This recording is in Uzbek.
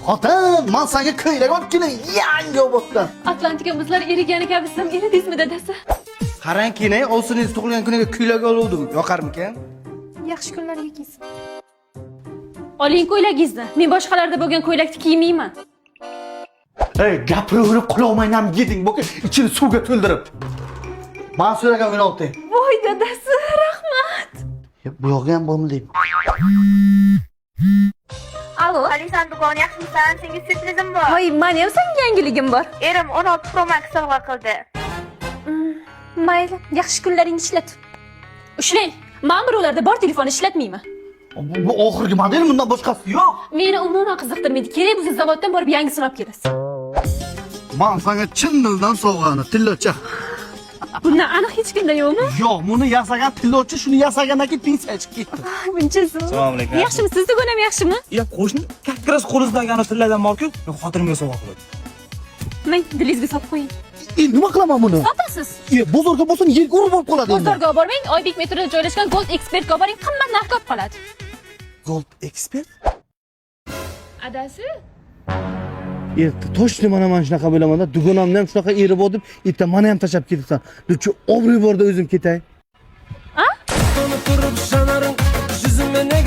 Xotin, men senga ko'ylak olib kelay, yangi bo'pti. Atlantika muzlari erigani kabi siz ham eridingizmi dadasi? Qarang-kine, o'zingiz tug'ilgan kuniga ko'ylak oluvdim. Yoqarmikan? Yaxshi kunlarga kiysin. Oling ko'ylagingizni. Men boshqalarda bo'lgan ko'ylakni kiymayman. Ey, gapiraverib qulog'imni ham yeding, bo'ka, ichini suvga to'ldirib. Men so'ragan 16. Voy dadasi, rahmat. Bu yo'g'i ham bo'lmi deyman. Alo. Alisan do'kon yaxshimisan? Senga syurprizim bor. Voy, meni ham senga yangiligim bor. Erim 16 Pro Max sovg'a qildi. Mayli, yaxshi kunlaringni ishlat. Ushlang. Men birovlarda bor telefonni ishlatmayman. Bu oxirgi model, bundan boshqasi yo'q. Meni umuman qiziqtirmaydi. Kerak bo'lsa zavoddan borib yangisini olib kelasiz. Men senga chin dildan sovg'ani, tillocha. Bundan aniq hech kimda yo'qmi? Yo'q, buni yasagan tillochi, shuni yasagandan keyin pensiya chiqib ketdi. Bunchasi. Assalomu alaykum. Yaxshimisiz? Bugun ham yaxshimi? Ya qo'shni kakkiras qo'lingizdan ana tillardan borku, xotirimga sovg'a qiladi. Men dilingizga solib qo'ying. Nima qilaman buni? Sotasiz. Bozorga bo'lsin, yerga urib olib qoladi endi. Bozorga olib bormang, Oybek metroda joylashgan Gold Expertga olib boring, qimmat narxga olib qoladi. Gold Expert? Adasi? Toshni mana shunaqa bo'laman-da, dugonamni ham shunaqa erib o'tib, erta meni ham tashab ketibsan. Lekin obro'y borda o'zim ketay. A? Turib shanarim, yuzimni